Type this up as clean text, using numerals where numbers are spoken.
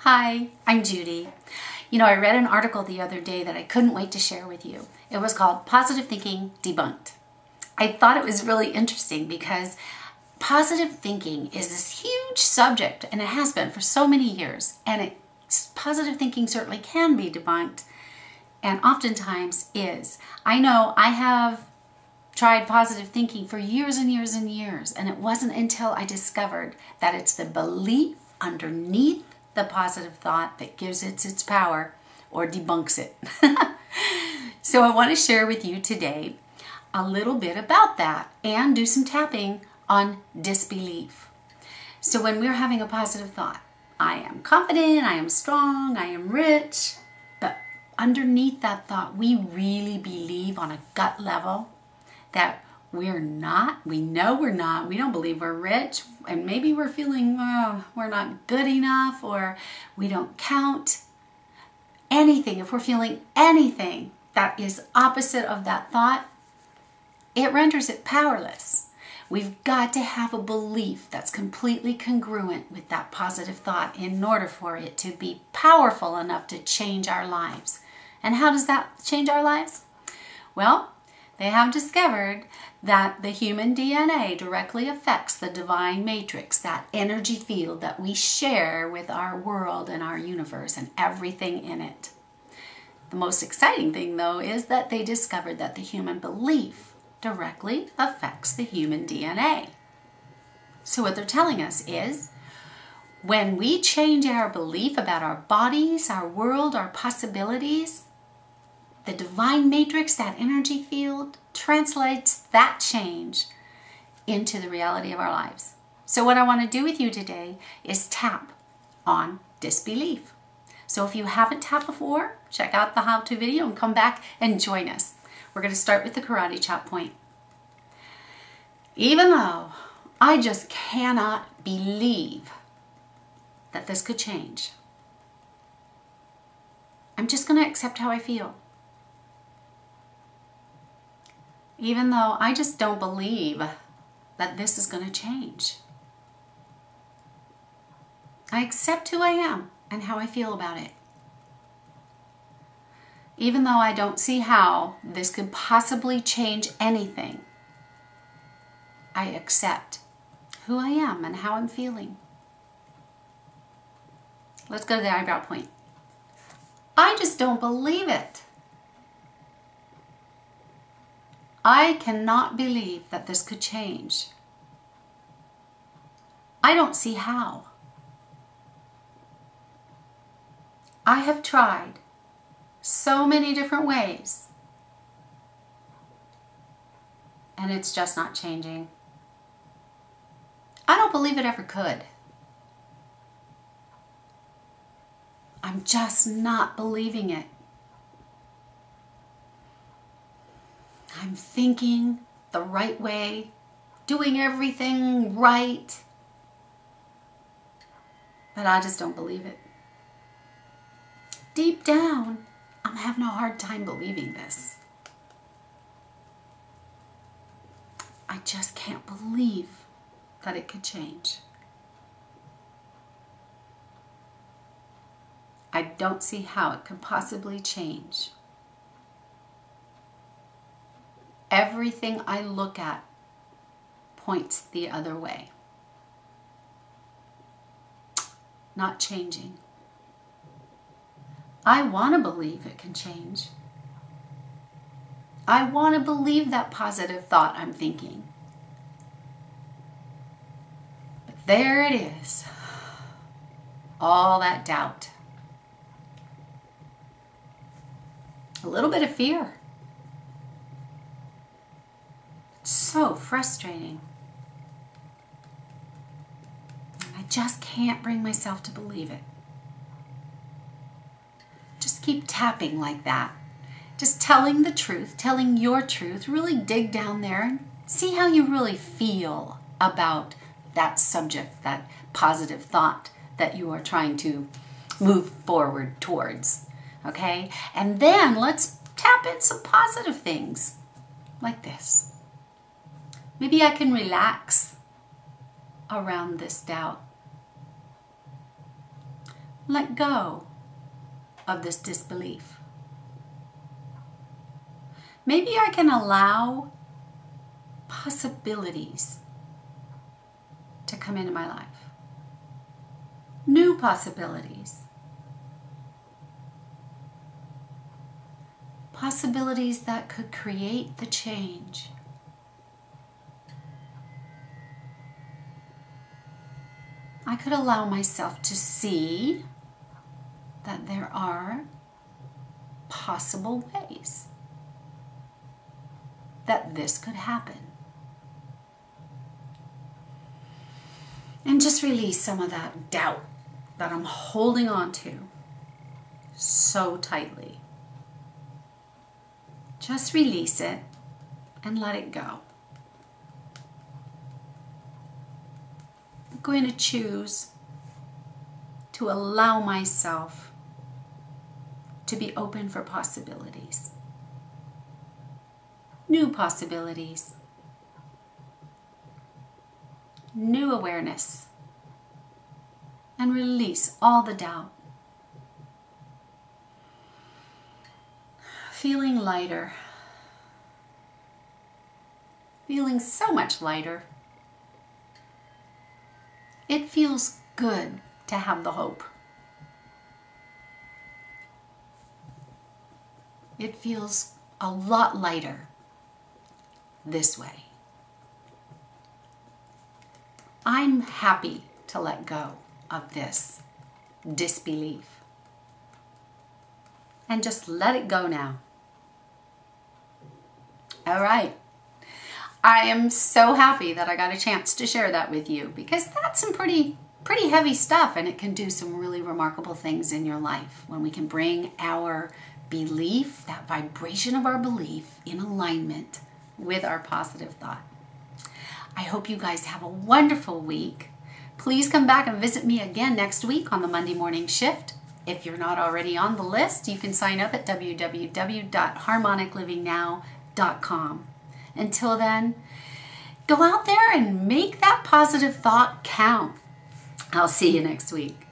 Hi, I'm Judy. You know, I read an article the other day that I couldn't wait to share with you. It was called Positive Thinking Debunked. I thought it was really interesting because positive thinking is this huge subject, and it has been for so many years. And positive thinking certainly can be debunked, and oftentimes is. I know I have tried positive thinking for years and years and years, and it wasn't until I discovered that it's the belief underneath the positive thought that gives it its power or debunks it. So I want to share with you today a little bit about that and do some tapping on disbelief. So when we're having a positive thought, I am confident, I am strong, I am rich, but underneath that thought, we really believe on a gut level that we're not, we know we're not, we don't believe we're rich, and maybe we're feeling we're not good enough, or we don't count. Anything, if we're feeling anything that is opposite of that thought, it renders it powerless. We've got to have a belief that's completely congruent with that positive thought in order for it to be powerful enough to change our lives. And how does that change our lives? Well, they have discovered that the human DNA directly affects the divine matrix, that energy field that we share with our world and our universe and everything in it. The most exciting thing, though, is that they discovered that the human belief directly affects the human DNA. So what they're telling us is, when we change our belief about our bodies, our world, our possibilities, the divine matrix, that energy field, translates that change into the reality of our lives. So what I want to do with you today is tap on disbelief. So if you haven't tapped before, check out the how-to video and come back and join us. We're going to start with the karate chop point. Even though I just cannot believe that this could change, I'm just going to accept how I feel. Even though I just don't believe that this is going to change, I accept who I am and how I feel about it. Even though I don't see how this could possibly change anything, I accept who I am and how I'm feeling. Let's go to the eyebrow point. I just don't believe it. I cannot believe that this could change. I don't see how. I have tried so many different ways, and it's just not changing. I don't believe it ever could. I'm just not believing it. I'm thinking the right way, doing everything right, but I just don't believe it. Deep down, I'm having a hard time believing this. I just can't believe that it could change. I don't see how it could possibly change. Everything I look at points the other way. Not changing. I want to believe it can change. I want to believe that positive thought I'm thinking. But there it is. All that doubt. A little bit of fear. So frustrating. I just can't bring myself to believe it. Just keep tapping like that. Just telling the truth, telling your truth. Really dig down there and see how you really feel about that subject, that positive thought that you are trying to move forward towards. Okay? And then let's tap in some positive things like this. Maybe I can relax around this doubt. let go of this disbelief. Maybe I can allow possibilities to come into my life. New possibilities. Possibilities that could create the change. I could allow myself to see that there are possible ways that this could happen. And just release some of that doubt that I'm holding on to so tightly. Just release it and let it go. I'm going to choose to allow myself to be open for possibilities. New possibilities. New awareness. And release all the doubt. Feeling lighter. Feeling so much lighter. It feels good to have the hope. It feels a lot lighter this way. I'm happy to let go of this disbelief. And just let it go now. All right. I am so happy that I got a chance to share that with you, because that's some pretty heavy stuff, and it can do some really remarkable things in your life when we can bring our belief, that vibration of our belief, in alignment with our positive thought. I hope you guys have a wonderful week. Please come back and visit me again next week on the Monday Morning Shift. If you're not already on the list, you can sign up at www.harmoniclivingnow.com. Until then, go out there and make that positive thought count. I'll see you next week.